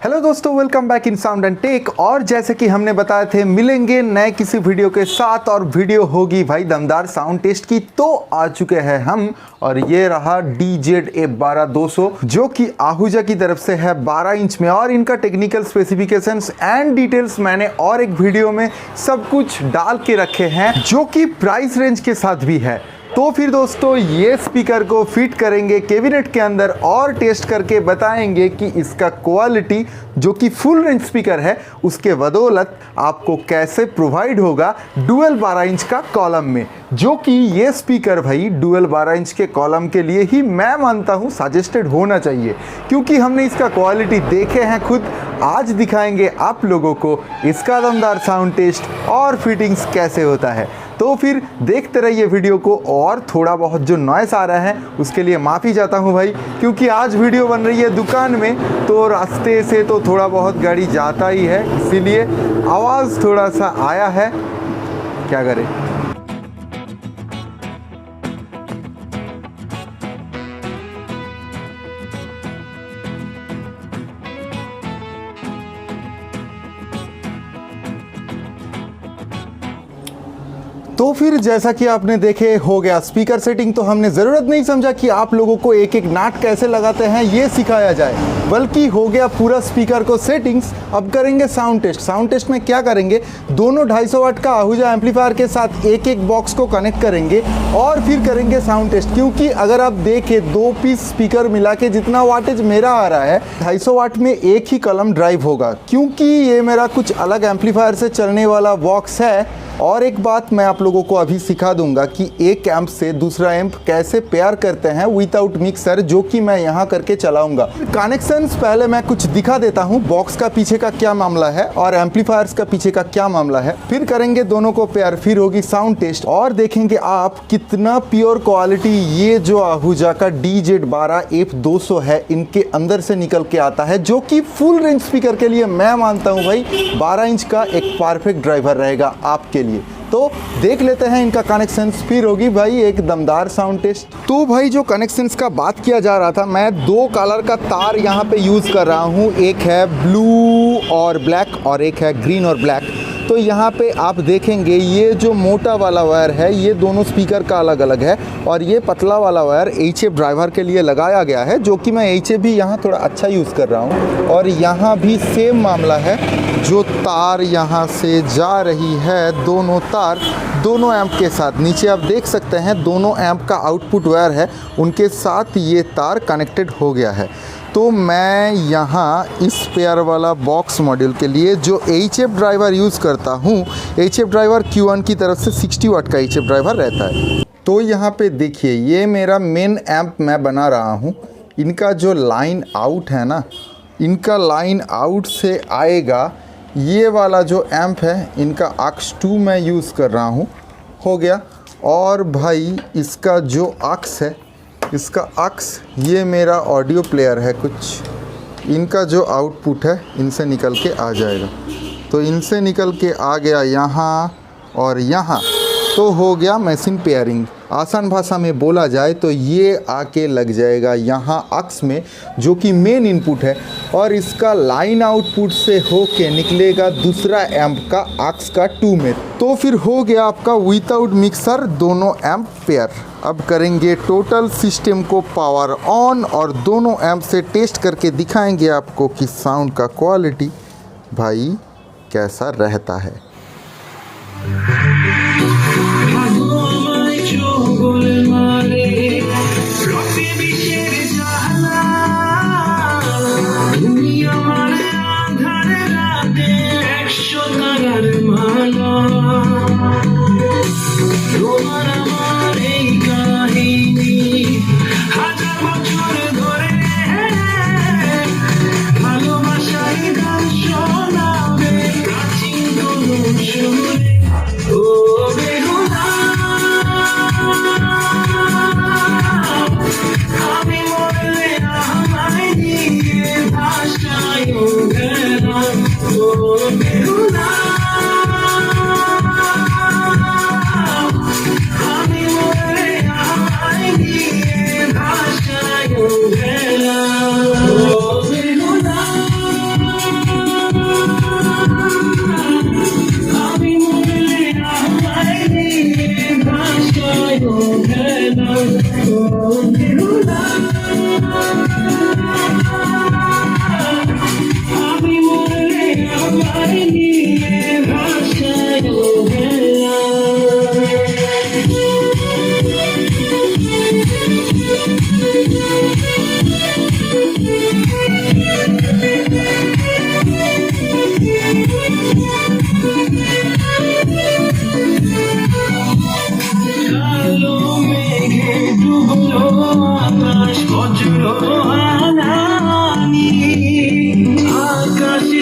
Hello दोस्तों, welcome back in sound and tech. और जैसे कि हमने बताए थे मिलेंगे नए किसी वीडियो के साथ, और वीडियो होगी भाई दमदार साउंड टेस्ट की। तो आ चुके हैं हम, और ये रहा DZ-A1200 जो कि आहूजा की तरफ से है 12 इंच में। और इनका टेक्निकल स्पेसिफिकेशंस एंड डिटेल्स मैंने और एक वीडियो में सब कुछ डाल के रखे हैं, जो कि प्राइस रेंज के साथ भी है। तो फिर दोस्तों ये स्पीकर को फिट करेंगे कैबिनेट के अंदर और टेस्ट करके बताएंगे कि इसका क्वालिटी जो कि फुल रेंज स्पीकर है उसके बदौलत आपको कैसे प्रोवाइड होगा डुअल 12 इंच का कॉलम में। जो कि ये स्पीकर भाई डुअल 12 इंच के कॉलम के लिए ही मैं मानता हूँ सजेस्टेड होना चाहिए, क्योंकि हमने इसका क्वालिटी देखे हैं खुद। आज दिखाएंगे आप लोगों को इसका दमदार साउंड टेस्ट और फिटिंग्स कैसे होता है। तो फिर देखते रहिए वीडियो को। और थोड़ा बहुत जो नॉइस आ रहा है उसके लिए माफ़ी चाहता हूँ भाई, क्योंकि आज वीडियो बन रही है दुकान में, तो रास्ते से तो थोड़ा बहुत गाड़ी जाता ही है, इसीलिए आवाज़ थोड़ा सा आया है, क्या करें। तो फिर जैसा कि आपने देखे हो गया स्पीकर सेटिंग। तो हमने ज़रूरत नहीं समझा कि आप लोगों को एक एक नाट कैसे लगाते हैं ये सिखाया जाए, बल्कि हो गया पूरा स्पीकर को सेटिंग्स। अब करेंगे साउंड टेस्ट। साउंड टेस्ट में क्या करेंगे, दोनों 250 वाट का आहूजा एम्पलीफायर के साथ एक एक बॉक्स को कनेक्ट करेंगे और फिर करेंगे साउंड टेस्ट। क्योंकि अगर आप देखें 2 पीस स्पीकर मिला के जितना वाटेज मेरा आ रहा है, 250 वाट में एक ही कलम ड्राइव होगा, क्योंकि ये मेरा कुछ अलग एम्पलीफायर से चलने वाला बॉक्स है। और एक बात मैं आप लोगों को अभी सिखा दूंगा कि एक एम्प से दूसरा एम्प कैसे पेयर करते हैं विदाउट मिक्सर, जो कि मैं यहाँ करके चलाऊंगा। कनेक्शंस पहले मैं कुछ दिखा देता हूँ, बॉक्स का पीछे का क्या मामला है और एम्पलीफायर्स का पीछे का क्या मामला है। फिर करेंगे दोनों को पेयर, फिर होगी साउंड टेस्ट और देखेंगे आप कितना प्योर क्वालिटी ये जो आहूजा का DZ-A1200 है इनके अंदर से निकल के आता है, जो कि फुल रेंज स्पीकर के लिए मैं मानता हूँ भाई 12 इंच का एक परफेक्ट ड्राइवर रहेगा आपके लिए। तो देख लेते हैं इनका कनेक्शंस, फिर होगी भाई एक दमदार साउंड टेस्ट। तो भाई जो कनेक्शंस का बात किया जा रहा था, मैं 2 कलर का तार यहाँ पे यूज़ कर रहा हूँ, एक है ब्लू और ब्लैक और एक है ग्रीन और ब्लैक। तो यहाँ पे आप देखेंगे ये जो मोटा वाला वायर है ये दोनों स्पीकर का अलग अलग है, और ये पतला वाला वायर HF ड्राइवर के लिए लगाया गया है, जो कि मैं HF भी यहाँ थोड़ा अच्छा यूज़ कर रहा हूँ। और यहाँ भी सेम मामला है, जो तार यहाँ से जा रही है दोनों तार दोनों एम्प के साथ, नीचे आप देख सकते हैं दोनों एम्प का आउटपुट वायर है उनके साथ ये तार कनेक्टेड हो गया है। तो मैं यहाँ इस पेयर वाला बॉक्स मॉड्यूल के लिए जो HF ड्राइवर यूज़ करता हूँ, HF ड्राइवर Q1 की तरफ से 60 वाट का HF ड्राइवर रहता है। तो यहाँ पे देखिए ये मेरा मेन एम्प मैं बना रहा हूँ। इनका जो लाइन आउट है ना, इनका लाइन आउट से आएगा ये वाला जो एम्प है, इनका AUX 2 मैं यूज़ कर रहा हूँ, हो गया। और भाई इसका जो AUX है, इसका AUX ये मेरा ऑडियो प्लेयर है कुछ, इनका जो आउटपुट है इनसे निकल के आ जाएगा। तो इनसे निकल के आ गया यहाँ और यहाँ, तो हो गया मशीन पेयरिंग। आसान भाषा में बोला जाए तो ये आके लग जाएगा यहाँ AUX में, जो कि मेन इनपुट है, और इसका लाइन आउटपुट से होके निकलेगा दूसरा एम्प का AUX का 2 में। तो फिर हो गया आपका विदाउट मिक्सर दोनों एम्प पेयर। अब करेंगे टोटल सिस्टम को पावर ऑन और दोनों एम्प से टेस्ट करके दिखाएंगे आपको कि साउंड का क्वालिटी भाई कैसा रहता है।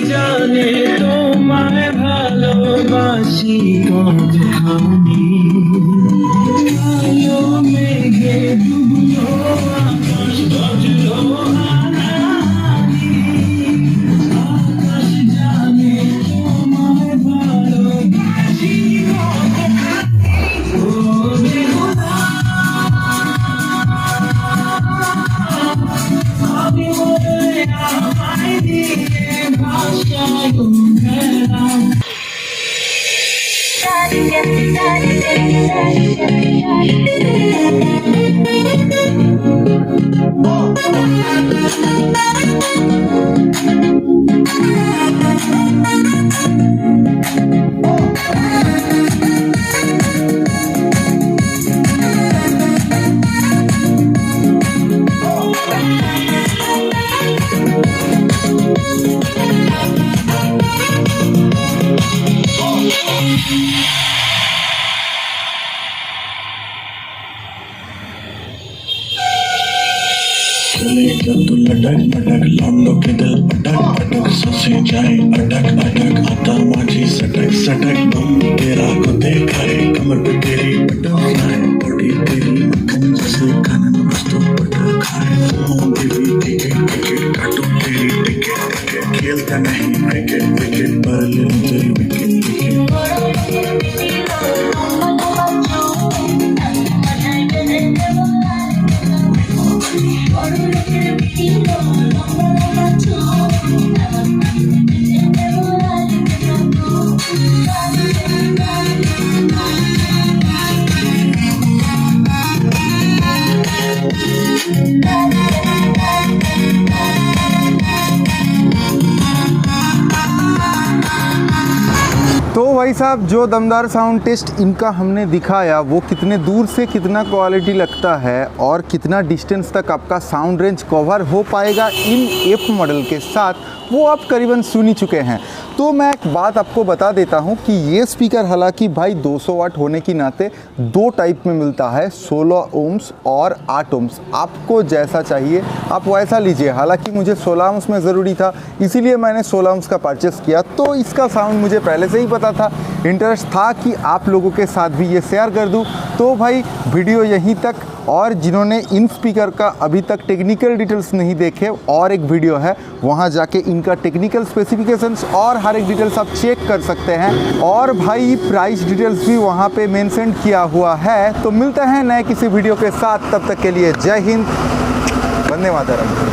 জানে তোমায় ভালোবাসি কতখানি কালো মেঘে ডুবলো আকাশ বাজলো হানাহানি আকাশ জানে তোমায় ভালোবাসি কতখানি ও বেহুদা আমি বলে আমায় দিয়ে ভাষায় ঘেরাও चले जब तू लटक पटक लौंडों के दिल पटक पटक ससे जाए अटक अटक आता माझी सटक सटक बम तेरा को देखाए कमर पे तेरी बटरफ्लाई बॉडी तेरी मक्खन जैसे खाने में वस्तु बटर खाए देवी टिकट टिकट काटो तेरी टिकट टिकट खेलता नहीं क्रिकेट विकेट पर ले तेरी विकेट तो भाई साहब जो दमदार साउंड टेस्ट इनका हमने दिखाया वो कितने दूर से कितना क्वालिटी लगता है और कितना डिस्टेंस तक आपका साउंड रेंज कवर हो पाएगा इन एफ मॉडल के साथ वो आप करीबन सुन ही चुके हैं। तो मैं एक बात आपको बता देता हूँ कि ये स्पीकर हालांकि भाई 200 वाट होने की नाते दो टाइप में मिलता है, 16 ओम्स और 8 ओम्स। आपको जैसा चाहिए आप वैसा लीजिए। हालांकि मुझे 16 ओम्स में ज़रूरी था इसीलिए मैंने 16 ओम्स का परचेस किया। तो इसका साउंड मुझे पहले से ही पता था, इंटरेस्ट था कि आप लोगों के साथ भी ये शेयर कर दूँ। तो भाई वीडियो यहीं तक, और जिन्होंने इन स्पीकर का अभी तक टेक्निकल डिटेल्स नहीं देखे और एक वीडियो है वहाँ जाके इनका टेक्निकल स्पेसिफिकेशंस और हर एक डिटेल्स आप चेक कर सकते हैं। और भाई प्राइस डिटेल्स भी वहाँ पे मेंशन किया हुआ है। तो मिलते हैं नए किसी वीडियो के साथ, तब तक के लिए जय हिंद, वंदे मातरम।